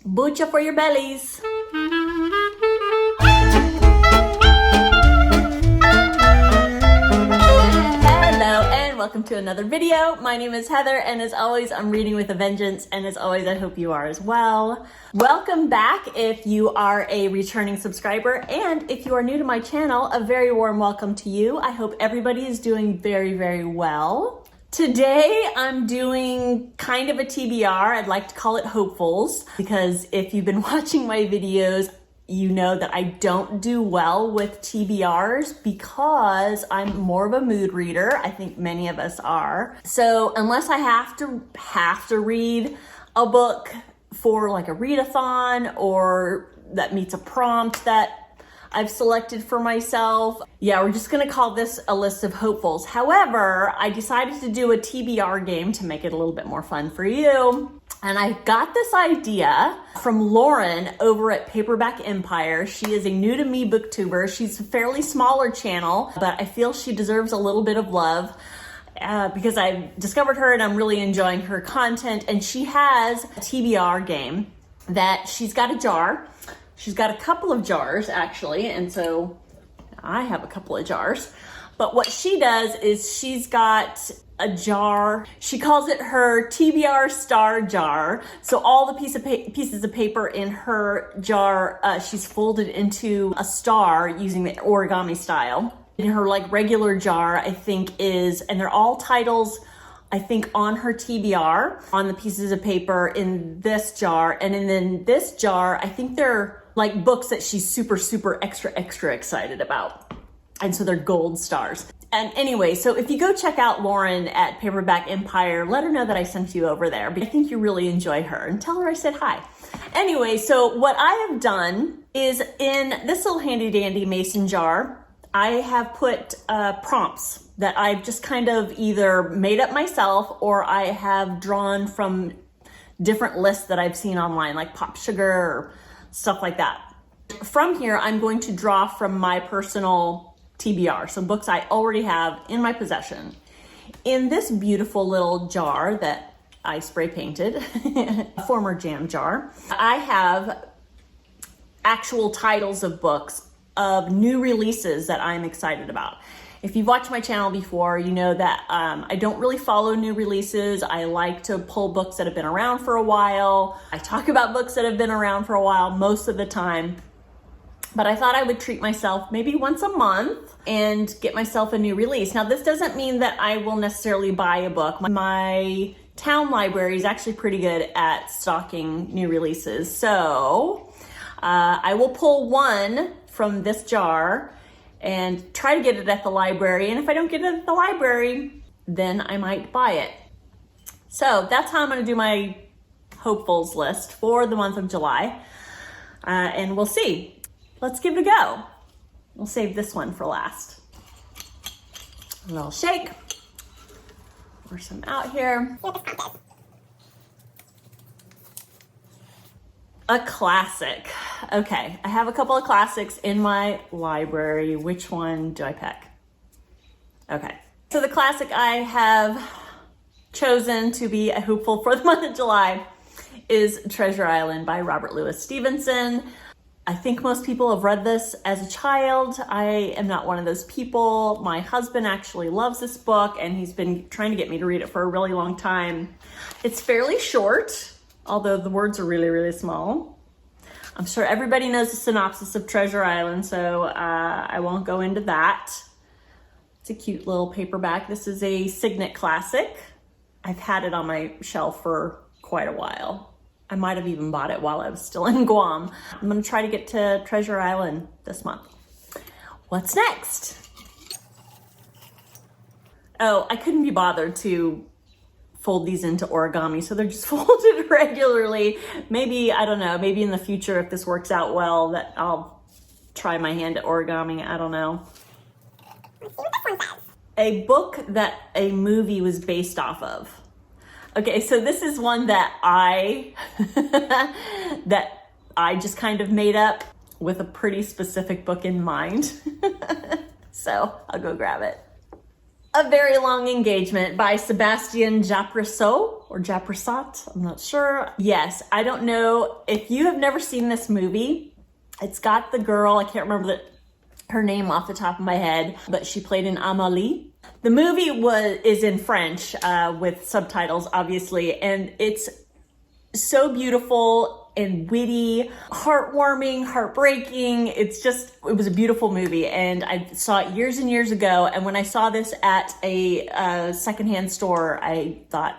Bucha for your bellies. Welcome to another video. My name is Heather, and as always, I'm reading with a vengeance, and as always, I hope you are as well. Welcome back if you are a returning subscriber, and if you are new to my channel, a very warm welcome to you. I hope everybody is doing very, very well. Today, I'm doing kind of a TBR. I'd like to call it hopefuls, because if you've been watching my videos, you know that I don't do well with TBRs because I'm more of a mood reader. I think many of us are. So unless I have to read a book for like a readathon or that meets a prompt that I've selected for myself, yeah, we're just gonna call this a list of hopefuls. However, I decided to do a TBR game to make it a little bit more fun for you. And I got this idea from Lauren over at Paperback Empire. She is a new to me booktuber. She's a fairly smaller channel, but I feel she deserves a little bit of love because I discovered her and I'm really enjoying her content. And she has a TBR game that she's got a jar. She's got a couple of jars actually. And so I have a couple of jars. But what she does is she's got a jar. She calls it her TBR Star Jar. So all the pieces of paper in her jar, she's folded into a star using the origami style. In her like regular jar, I think is, and they're all titles, I think on her TBR, on the pieces of paper in this jar. And in this jar, I think they're like books that she's super, super extra excited about. And so they're gold stars. And anyway, so if you go check out Lauren at Paperback Empire, let her know that I sent you over there. But I think you really enjoy her and tell her I said hi. Anyway, so what I have done is in this little handy dandy mason jar, I have put prompts that I've just kind of either made up myself or I have drawn from different lists that I've seen online, like Pop Sugar or stuff like that. From here, I'm going to draw from my personal TBR, some books I already have in my possession. In this beautiful little jar that I spray painted, a former jam jar, I have actual titles of books of new releases that I'm excited about. If you've watched my channel before, you know that I don't really follow new releases. I like to pull books that have been around for a while. I talk about books that have been around for a while most of the time. But I thought I would treat myself maybe once a month and get myself a new release. Now, this doesn't mean that I will necessarily buy a book. My town library is actually pretty good at stocking new releases. So I will pull one from this jar and try to get it at the library. And if I don't get it at the library, then I might buy it. So that's how I'm gonna do my hopefuls list for the month of July. And we'll see. Let's give it a go. We'll save this one for last. A little shake. Pour some out here. A classic. Okay, I have a couple of classics in my library. Which one do I pick? Okay, so the classic I have chosen to be a hopeful for the month of July is Treasure Island by Robert Louis Stevenson. I think most people have read this as a child. I am not one of those people. My husband actually loves this book and he's been trying to get me to read it for a really long time. It's fairly short, although the words are really, really small. I'm sure everybody knows the synopsis of Treasure Island, so I won't go into that. It's a cute little paperback. This is a Signet classic. I've had it on my shelf for quite a while. I might have even bought it while I was still in Guam. I'm gonna try to get to Treasure Island this month. What's next? Oh, I couldn't be bothered to fold these into origami, so they're just folded regularly. Maybe, I don't know, maybe in the future if this works out well that I'll try my hand at origami, I don't know. Let's see what this one says. A book that a movie was based off of. Okay, so this is one that I just kind of made up with a pretty specific book in mind. So I'll go grab it. A Very Long Engagement by Sebastien Japrisot or Japrisot, I'm not sure. Yes, I don't know if you have never seen this movie. It's got the girl, I can't remember her name off the top of my head, but she played in Amélie. The movie is in French with subtitles, obviously, and it's so beautiful and witty, heartwarming, heartbreaking. It was a beautiful movie, and I saw it years and years ago. And when I saw this at a secondhand store, I thought,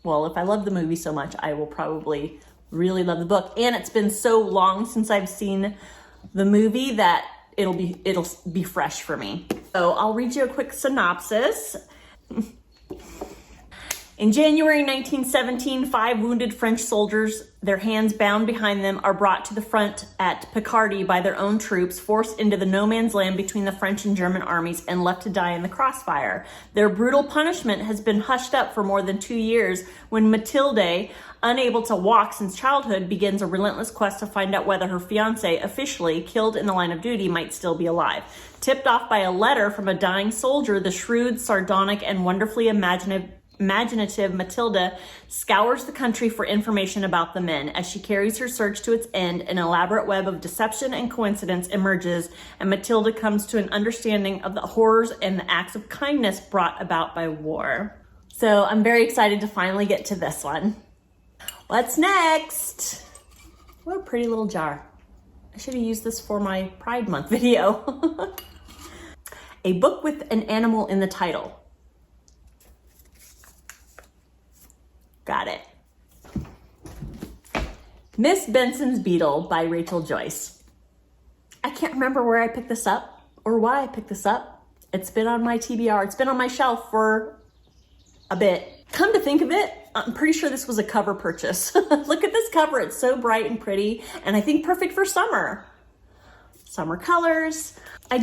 well, if I love the movie so much, I will probably really love the book. And it's been so long since I've seen the movie that it'll be fresh for me. So I'll read you a quick synopsis. In January 1917, 5 wounded French soldiers, their hands bound behind them, are brought to the front at Picardy by their own troops, forced into the no man's land between the French and German armies, and left to die in the crossfire. Their brutal punishment has been hushed up for more than 2 years when Mathilde, unable to walk since childhood, begins a relentless quest to find out whether her fiancé, officially killed in the line of duty, might still be alive. Tipped off by a letter from a dying soldier, the shrewd, sardonic, and wonderfully imaginative Matilda scours the country for information about the men. As she carries her search to its end, an elaborate web of deception and coincidence emerges, and Matilda comes to an understanding of the horrors and the acts of kindness brought about by war. So I'm very excited to finally get to this one. What's next? What a pretty little jar. I should have used this for my Pride Month video. A book with an animal in the title. Got it. Miss Benson's Beetle by Rachel Joyce. I can't remember where I picked this up or why I picked this up. It's been on my TBR. It's been on my shelf for a bit. Come to think of it, I'm pretty sure this was a cover purchase. Look at this cover. It's so bright and pretty, and I think perfect for summer. Summer colors. I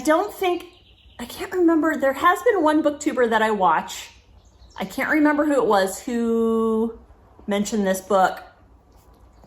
can't remember. There has been one booktuber that I watch. I can't remember who it was who mentioned this book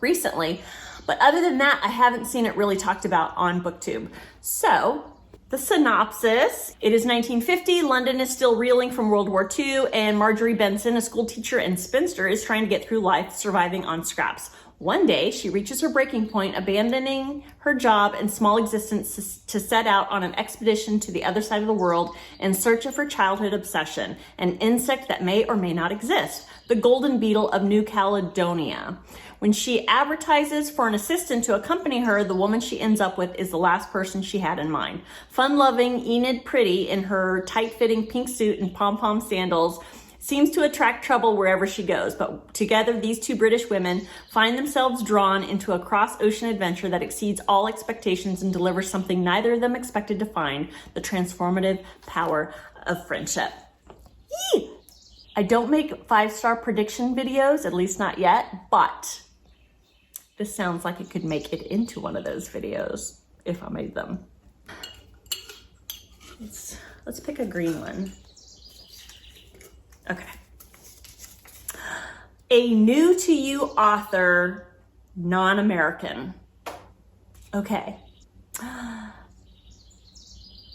recently, but other than that, I haven't seen it really talked about on Booktube. So, the synopsis: it is 1950, London is still reeling from World War II, and Marjorie Benson, a school teacher and spinster, is trying to get through life surviving on scraps. One day, she reaches her breaking point, abandoning her job and small existence to set out on an expedition to the other side of the world in search of her childhood obsession, an insect that may or may not exist, the golden beetle of New Caledonia. When she advertises for an assistant to accompany her, the woman she ends up with is the last person she had in mind. Fun-loving Enid Pretty, in her tight-fitting pink suit and pom-pom sandals, seems to attract trouble wherever she goes, but together these two British women find themselves drawn into a cross-ocean adventure that exceeds all expectations and delivers something neither of them expected to find: the transformative power of friendship. Yee! I don't make 5-star prediction videos, at least not yet, but this sounds like it could make it into one of those videos if I made them. Let's pick a green one. Okay. A new to you author, non-American. Okay. I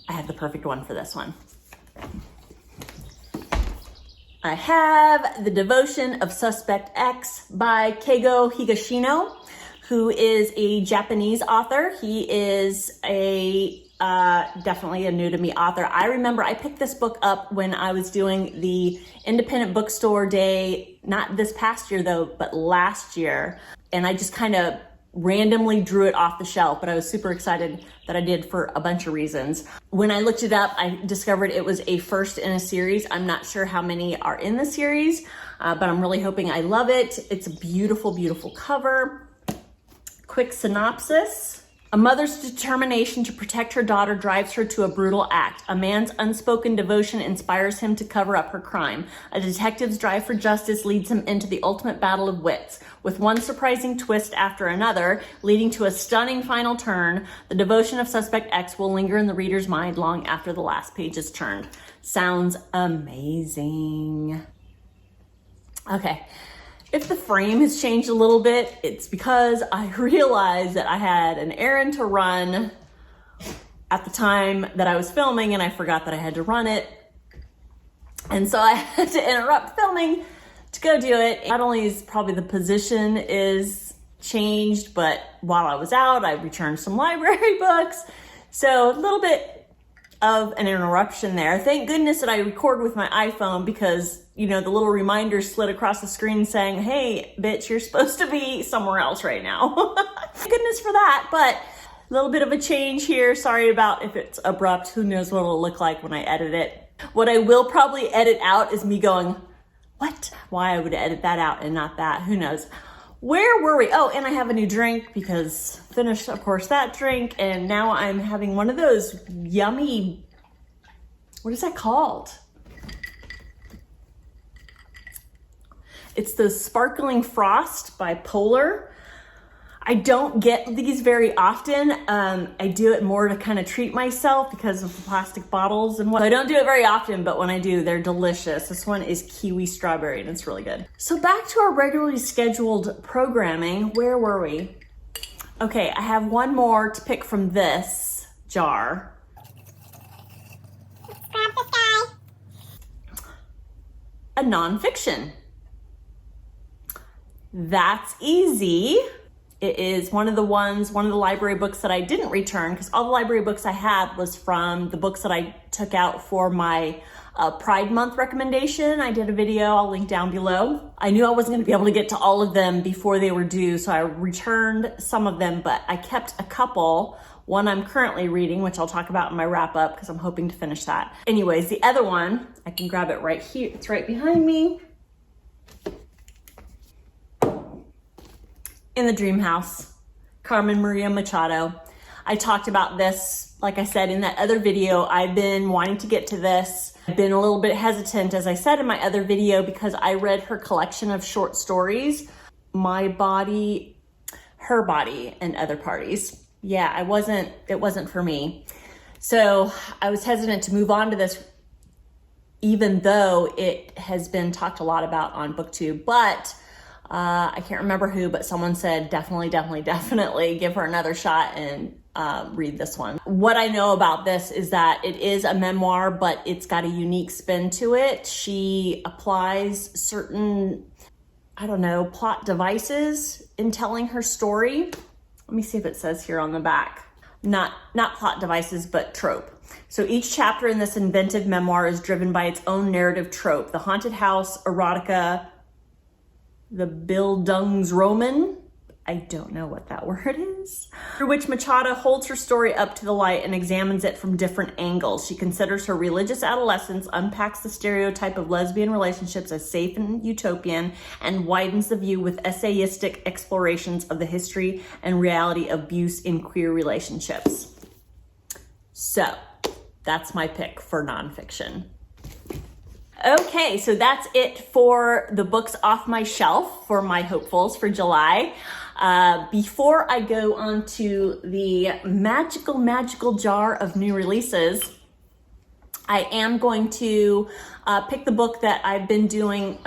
have the perfect one for this one. I have The Devotion of Suspect X by Keigo Higashino, who is a Japanese author. He is definitely a new to me author. I remember I picked this book up when I was doing the independent bookstore day, not this past year though, but last year. And I just kind of randomly drew it off the shelf, but I was super excited that I did for a bunch of reasons. When I looked it up, I discovered it was a first in a series. I'm not sure how many are in the series, but I'm really hoping I love it. It's a beautiful, beautiful cover. Quick synopsis. A mother's determination to protect her daughter drives her to a brutal act. A man's unspoken devotion inspires him to cover up her crime. A detective's drive for justice leads him into the ultimate battle of wits. With one surprising twist after another, leading to a stunning final turn, the devotion of Suspect X will linger in the reader's mind long after the last page is turned. Sounds amazing. Okay. If the frame has changed a little bit, it's because I realized that I had an errand to run at the time that I was filming and I forgot that I had to run it. And so I had to interrupt filming to go do it. Not only is probably the position is changed, but while I was out, I returned some library books. So a little bit of an interruption there. Thank goodness that I record with my iPhone because, you know, the little reminder slid across the screen saying, hey, bitch, you're supposed to be somewhere else right now. Thank goodness for that, but a little bit of a change here. Sorry about if it's abrupt. Who knows what it'll look like when I edit it. What I will probably edit out is me going, what? Why I would edit that out and not that, who knows? Where were we? Oh, and I have a new drink because finished, of course, that drink. And now I'm having one of those yummy, what is that called? It's the Sparkling Frost by Polar. I don't get these very often. I do it more to kind of treat myself because of the plastic bottles and what. I don't do it very often, but when I do, they're delicious. This one is kiwi strawberry and it's really good. So back to our regularly scheduled programming. Where were we? Okay, I have one more to pick from this jar. A nonfiction. That's easy. It is one of the library books that I didn't return because all the library books I had was from the books that I took out for my Pride Month recommendation. I did a video, I'll link down below. I knew I wasn't gonna be able to get to all of them before they were due, so I returned some of them, but I kept a couple. One I'm currently reading, which I'll talk about in my wrap up because I'm hoping to finish that. Anyways, the other one, I can grab it right here. It's right behind me. In the Dream House, Carmen Maria Machado. I talked about this, like I said, in that other video. I've been wanting to get to this. I've been a little bit hesitant, as I said in my other video, because I read her collection of short stories, My Body, Her Body, and Other Parties. Yeah, it wasn't for me. So I was hesitant to move on to this, even though it has been talked a lot about on Booktube, but I can't remember who, but someone said definitely give her another shot and read this one. What I know about this is that it is a memoir, but it's got a unique spin to it. She applies certain, I don't know, plot devices in telling her story. Let me see if it says here on the back. Not plot devices, but trope. So each chapter in this inventive memoir is driven by its own narrative trope. The haunted house, erotica, the Bildungsroman, I don't know what that word is, through which Machado holds her story up to the light and examines it from different angles. She considers her religious adolescence, unpacks the stereotype of lesbian relationships as safe and utopian, and widens the view with essayistic explorations of the history and reality of abuse in queer relationships. So that's my pick for nonfiction. Okay, so that's it for the books off my shelf for my hopefuls for July. Before I go on to the magical jar of new releases, I am going to pick the book that I've been doing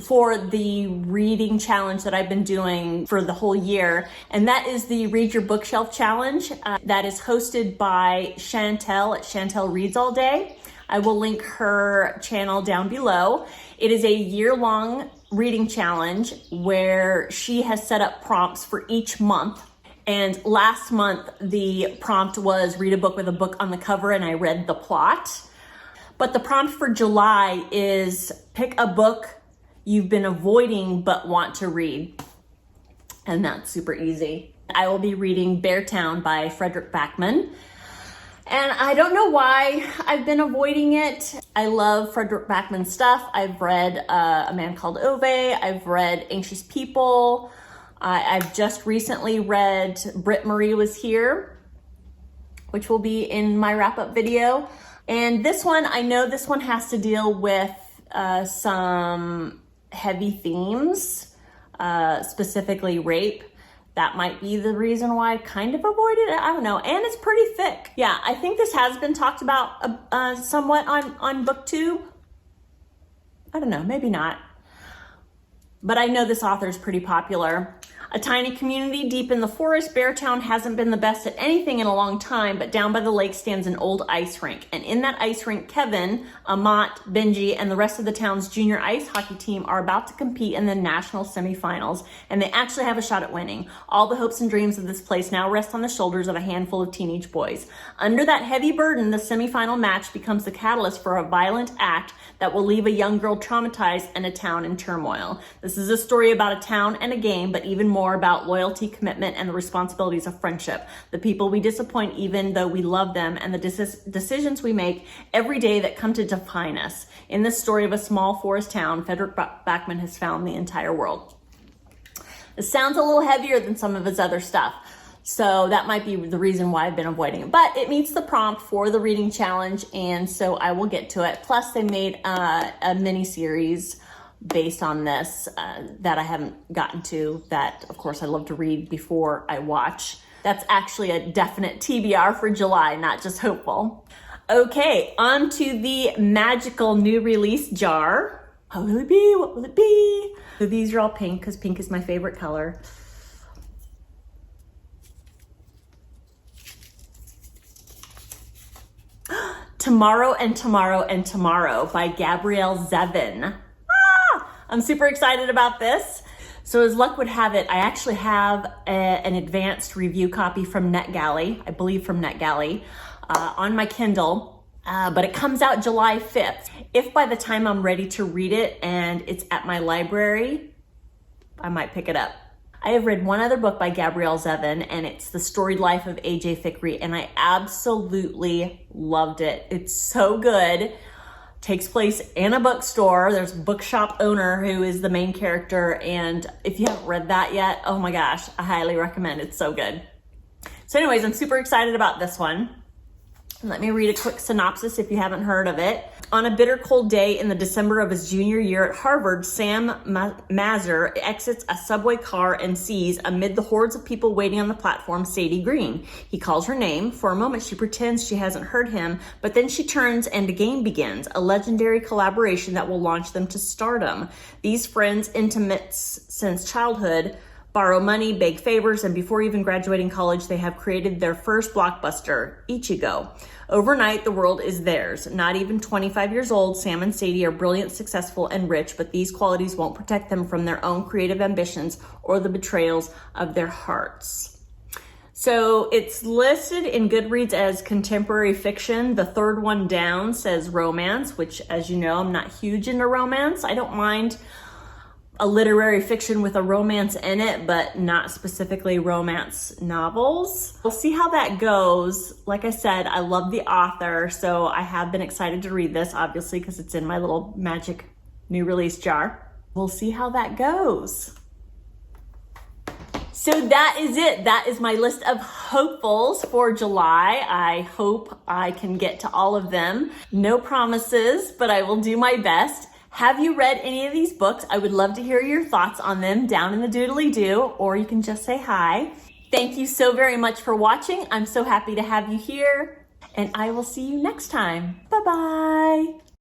for the reading challenge that I've been doing for the whole year, and that is the Read Your Bookshelf Challenge that is hosted by Chantel at Chantel Reads All Day. I will link her channel down below. It is a year-long reading challenge where she has set up prompts for each month. And last month, the prompt was read a book with a book on the cover, and I read the plot. But the prompt for July is pick a book you've been avoiding but want to read. And that's super easy. I will be reading Beartown by Fredrik Backman. And I don't know why I've been avoiding it. I love Fredrik Backman's stuff. I've read A Man Called Ove. I've read Anxious People. I've just recently read Britt Marie Was Here, which will be in my wrap-up video. And this one, I know this one has to deal with some heavy themes, specifically rape. That might be the reason why I kind of avoided it. I don't know. And it's pretty thick. Yeah, I think this has been talked about somewhat on Booktube. I don't know, maybe not. But I know this author is pretty popular. A tiny community deep in the forest, Beartown hasn't been the best at anything in a long time, but down by the lake stands an old ice rink. And in that ice rink, Kevin, Amat, Benji, and the rest of the town's junior ice hockey team are about to compete in the national semifinals, and they actually have a shot at winning. All the hopes and dreams of this place now rest on the shoulders of a handful of teenage boys. Under that heavy burden, the semifinal match becomes the catalyst for a violent act that will leave a young girl traumatized and a town in turmoil. This is a story about a town and a game, but even more about loyalty, commitment, and the responsibilities of friendship. The people we disappoint even though we love them, and the decisions we make every day that come to define us. In this story of a small forest town, Fredrik Backman has found the entire world. It sounds a little heavier than some of his other stuff, so that might be the reason why I've been avoiding it. But it meets the prompt for the reading challenge, and so I will get to it. Plus, they made a mini-series based on this that I haven't gotten to, that of course I love to read before I watch. That's actually a definite TBR for July, not just hopeful. Okay, on to the magical new release jar. What will it be? What will it be? So these are all pink because pink is my favorite color. Tomorrow and Tomorrow and Tomorrow by Gabrielle Zevin. I'm super excited about this. So as luck would have it, I actually have an advanced review copy from NetGalley, I believe from NetGalley, on my Kindle, but it comes out July 5th. If by the time I'm ready to read it and it's at my library, I might pick it up. I have read one other book by Gabrielle Zevin, and it's The Storied Life of A.J. Fikry, and I absolutely loved it. It's so good. Takes place in a bookstore. There's a bookshop owner who is the main character, and if you haven't read that yet, oh my gosh, I highly recommend it. It's so good. So anyways, I'm super excited about this one. Let me read a quick synopsis if you haven't heard of it. On a bitter cold day in the December of his junior year at Harvard, Sam Mazur exits a subway car and sees, amid the hordes of people waiting on the platform, Sadie Green. He calls her name. For a moment, she pretends she hasn't heard him, but then she turns and a game begins, a legendary collaboration that will launch them to stardom. These friends, intimates since childhood, borrow money, beg favors, and before even graduating college, they have created their first blockbuster, Ichigo. Overnight, the world is theirs. Not even 25 years old, Sam and Sadie are brilliant, successful, and rich, but these qualities won't protect them from their own creative ambitions or the betrayals of their hearts. So it's listed in Goodreads as contemporary fiction. The third one down says romance, which, as you know, I'm not huge into romance. I don't mind a literary fiction with a romance in it, but not specifically romance novels. We'll see how that goes. Like I said, I love the author, so I have been excited to read this, obviously, because it's in my little magic new release jar. We'll see how that goes. So that is it. That is my list of hopefuls for July. I hope I can get to all of them. No promises, but I will do my best. Have you read any of these books? I would love to hear your thoughts on them down in the doodly-doo, or you can just say hi. Thank you so very much for watching. I'm so happy to have you here, and I will see you next time. Bye-bye.